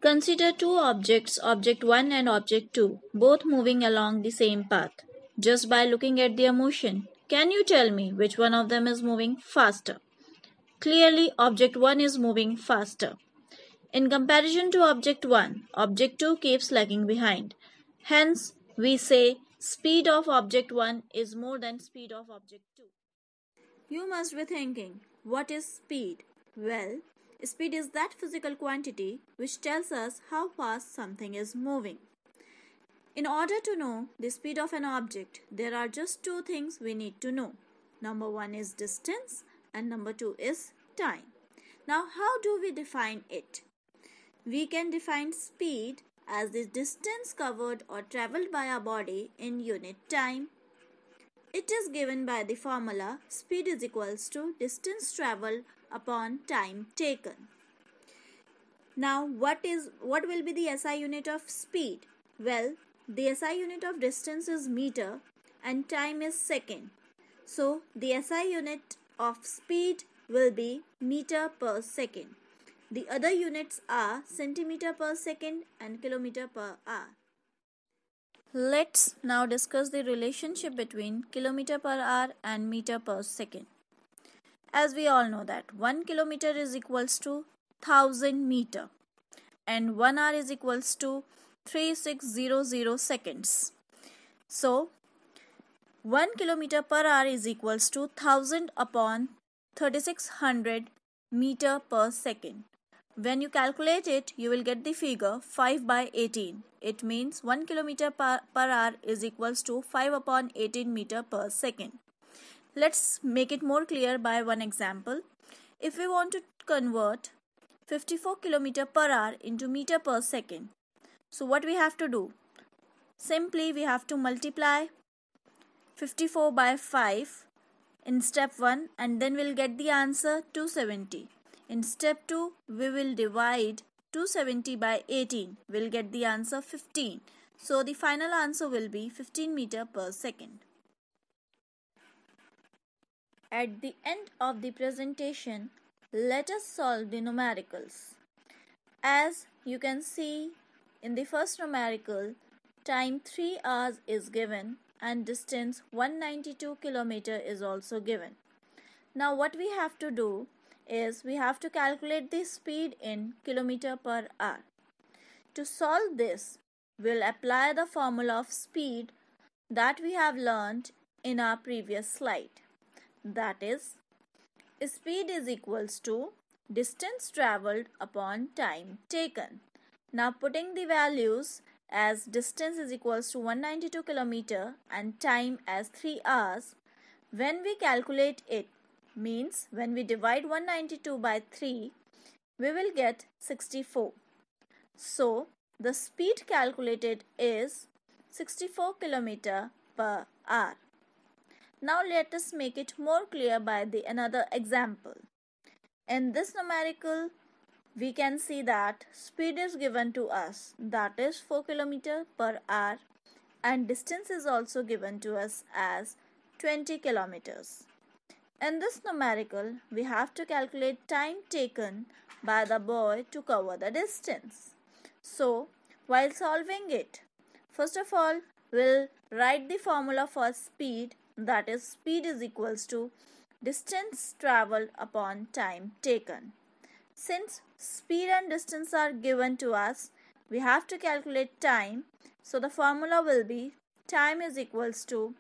Consider two objects, object 1 and object 2, both moving along the same path. Just by looking at their motion, can you tell me which one of them is moving faster? Clearly, object 1 is moving faster. In comparison to object 1, object 2 keeps lagging behind. Hence, we say speed of object 1 is more than speed of object 2. You must be thinking, what is speed? Well, speed is that physical quantity which tells us how fast something is moving. In order to know the speed of an object, there are just two things we need to know. Number one is distance and number two is time. Now, how do we define it? We can define speed as the distance covered or traveled by a body in unit time. It is given by the formula speed is equals to distance traveled upon time taken. Now, what will be the SI unit of speed? Well, the SI unit of distance is meter and time is second. So, the SI unit of speed will be meter per second. The other units are centimeter per second and kilometer per hour. Let's now discuss the relationship between kilometer per hour and meter per second. As we all know that 1 kilometer is equals to 1000 meter and 1 hour is equals to 3600 seconds. So, 1 kilometer per hour is equals to 1000 upon 3600 meter per second. When you calculate it, you will get the figure 5 by 18. It means 1 kilometer per hour is equals to 5 upon 18 meter per second. Let's make it more clear by one example. If we want to convert 54 kilometer per hour into meter per second, so what we have to do? Simply we have to multiply 54 by 5 in step 1 and then we'll get the answer 270. In step 2, we will divide 270 by 18. We'll get the answer 15. So, the final answer will be 15 meter per second. At the end of the presentation, let us solve the numericals. As you can see in the first numerical, time 3 hours is given and distance 192 km is also given. Now, what we have to do is we have to calculate the speed in kilometer per hour. To solve this, we'll apply the formula of speed that we have learned in our previous slide. That is, speed is equals to distance traveled upon time taken. Now putting the values as distance is equals to 192 km and time as 3 hours, when we calculate it, means when we divide 192 by 3, we will get 64. So, the speed calculated is 64 km per hour. Now, let us make it more clear by another example. In this numerical, we can see that speed is given to us, that is 4 km per hour, and distance is also given to us as 20 kilometers. In this numerical, we have to calculate time taken by the boy to cover the distance. So, while solving it, first of all, we'll write the formula for speed, that is speed is equals to distance traveled upon time taken. Since speed and distance are given to us, we have to calculate time. So, the formula will be time is equals to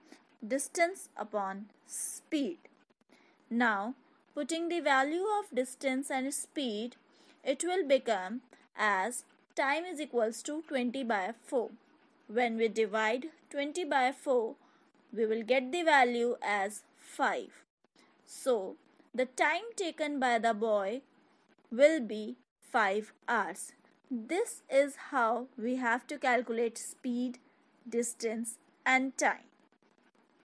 distance upon speed. Now, putting the value of distance and speed, it will become as time is equals to 20 by 4. When we divide 20 by 4, we will get the value as 5. So, the time taken by the boy will be 5 hours. This is how we have to calculate speed, distance and time.